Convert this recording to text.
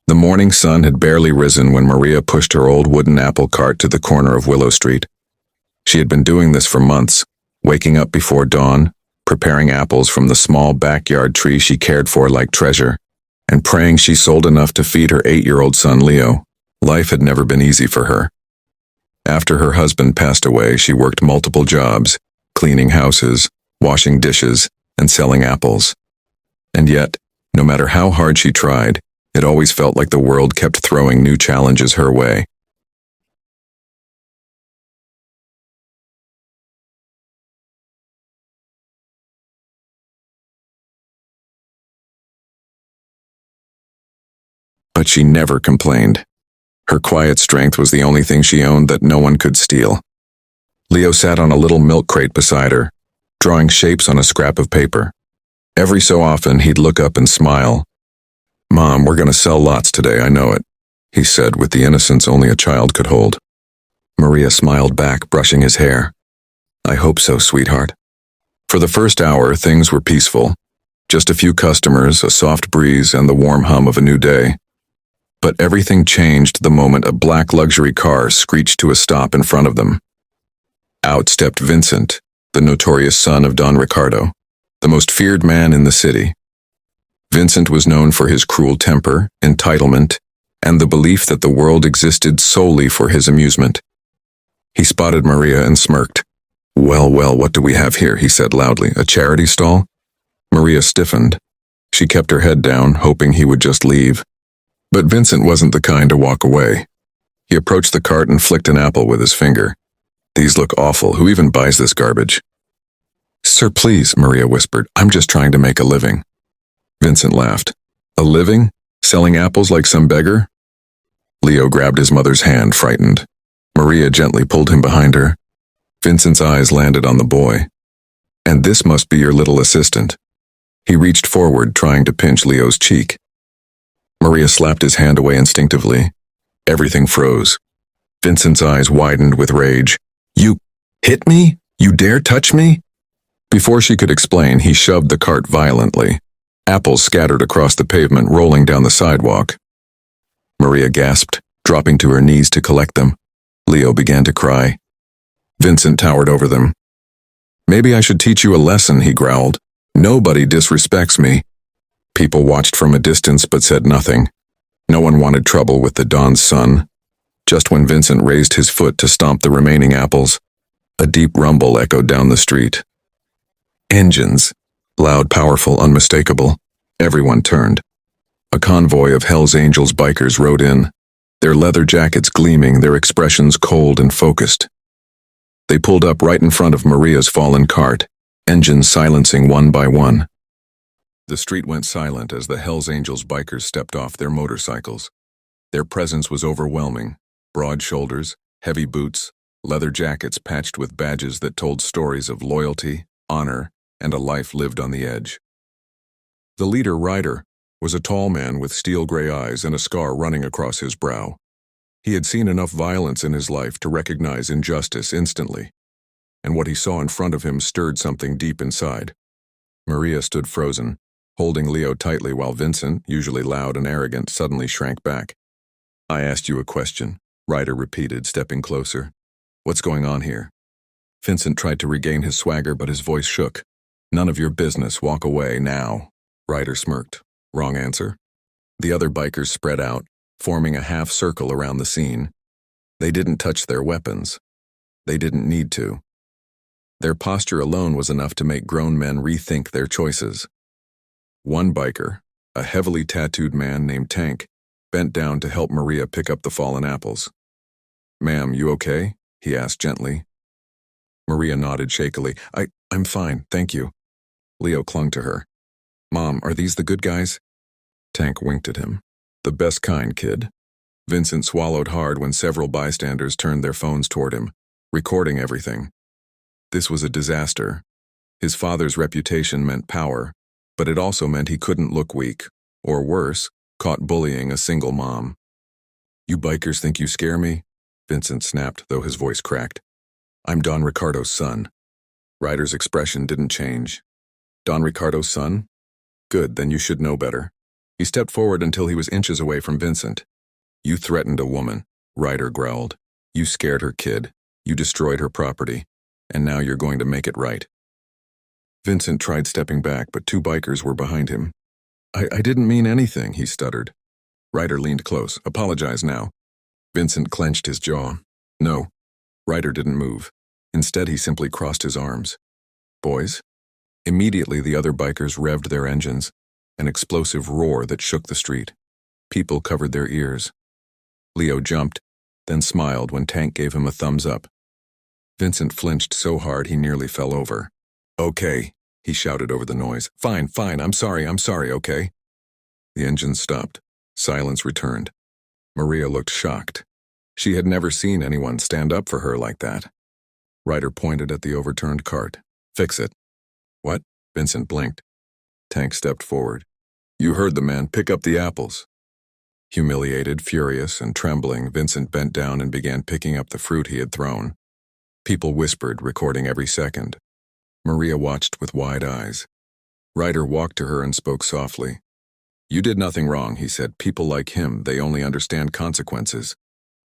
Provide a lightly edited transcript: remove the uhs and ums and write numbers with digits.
The morning sun had barely risen when Maria pushed her old wooden apple cart to the corner of Willow Street. She had been doing this for months, waking up before dawn, preparing apples from the small backyard tree she cared for like treasure, and praying she sold enough to feed her 8-year-old son Leo. Life had never been easy for her. After her husband passed away, she worked multiple jobs, cleaning houses, washing dishes, and selling apples. And yet, no matter how hard she tried, it always felt like the world kept throwing new challenges her way. But she never complained. Her quiet strength was the only thing she owned that no one could steal. Leo sat on a little milk crate beside her, drawing shapes on a scrap of paper. Every so often, he'd look up and smile. "Mom, we're going to sell lots today, I know it," he said with the innocence only a child could hold. Maria smiled back, brushing his hair. "I hope so, sweetheart." For the first hour, things were peaceful. Just a few customers, a soft breeze, and the warm hum of a new day. But everything changed the moment a black luxury car screeched to a stop in front of them. Out stepped Vincent, the notorious son of Don Ricardo, the most feared man in the city. Vincent was known for his cruel temper, entitlement, and the belief that the world existed solely for his amusement. He spotted Maria and smirked. Well, what do we have here?" he said loudly. "A charity stall?" Maria stiffened. She kept her head down, hoping he would just leave. But Vincent wasn't the kind to walk away. He approached the cart and flicked an apple with his finger. "These look awful. Who even buys this garbage?" "Sir, please," Maria whispered. "I'm just trying to make a living." Vincent laughed. "A living? Selling apples like some beggar?" Leo grabbed his mother's hand, frightened. Maria gently pulled him behind her. Vincent's eyes landed on the boy. "And this must be your little assistant." He reached forward, trying to pinch Leo's cheek. Maria slapped his hand away instinctively. Everything froze. Vincent's eyes widened with rage. "You hit me? You dare touch me?" Before she could explain, he shoved the cart violently. Apples scattered across the pavement, rolling down the sidewalk. Maria gasped, dropping to her knees to collect them. Leo began to cry. Vincent towered over them. "Maybe I should teach you a lesson," he growled. "Nobody disrespects me." People watched from a distance but said nothing. No one wanted trouble with the Don's son. Just when Vincent raised his foot to stomp the remaining apples, a deep rumble echoed down the street. Engines. Loud, powerful, unmistakable. Everyone turned. A convoy of Hell's Angels bikers rode in, their leather jackets gleaming, their expressions cold and focused. They pulled up right in front of Maria's fallen cart, engines silencing one by one. The street went silent as the Hell's Angels bikers stepped off their motorcycles. Their presence was overwhelming. Broad shoulders, heavy boots, leather jackets patched with badges that told stories of loyalty, honor, and a life lived on the edge. The leader, Ryder, was a tall man with steel gray eyes and a scar running across his brow. He had seen enough violence in his life to recognize injustice instantly, and what he saw in front of him stirred something deep inside. Maria stood frozen, holding Leo tightly while Vincent, usually loud and arrogant, suddenly shrank back. "I asked you a question," Ryder repeated, stepping closer. "What's going on here?" Vincent tried to regain his swagger, but his voice shook. "None of your business. Walk away, now." Ryder smirked. "Wrong answer." The other bikers spread out, forming a half circle around the scene. They didn't touch their weapons. They didn't need to. Their posture alone was enough to make grown men rethink their choices. One biker, a heavily tattooed man named Tank, bent down to help Maria pick up the fallen apples. "Ma'am, you okay?" he asked gently. Maria nodded shakily. I'm fine, thank you." Leo clung to her. "Mom, are these the good guys?" Tank winked at him. "The best kind, kid." Vincent swallowed hard when several bystanders turned their phones toward him, recording everything. This was a disaster. His father's reputation meant power, but it also meant he couldn't look weak, or worse, caught bullying a single mom. "You bikers think you scare me?" Vincent snapped, though his voice cracked. "I'm Don Ricardo's son." Ryder's expression didn't change. "Don Ricardo's son? Good, then you should know better." He stepped forward until he was inches away from Vincent. You threatened a woman, Ryder growled. You scared her kid. You destroyed her property. And now you're going to make it right. Vincent tried stepping back, but two bikers were behind him. I didn't mean anything, he stuttered. Ryder leaned close. Apologize now. Vincent clenched his jaw. No. Ryder didn't move. Instead, he simply crossed his arms. Boys? Immediately, the other bikers revved their engines, an explosive roar that shook the street. People covered their ears. Leo jumped, then smiled when Tank gave him a thumbs up. Vincent flinched so hard he nearly fell over. Okay, he shouted over the noise. Fine, I'm sorry, okay? The engines stopped. Silence returned. Maria looked shocked. She had never seen anyone stand up for her like that. Ryder pointed at the overturned cart. Fix it. What? Vincent blinked. Tank stepped forward. You heard the man. Pick up the apples. Humiliated, furious, and trembling, Vincent bent down and began picking up the fruit he had thrown. People whispered, recording every second. Maria watched with wide eyes. Ryder walked to her and spoke softly. You did nothing wrong, he said. People like him, they only understand consequences.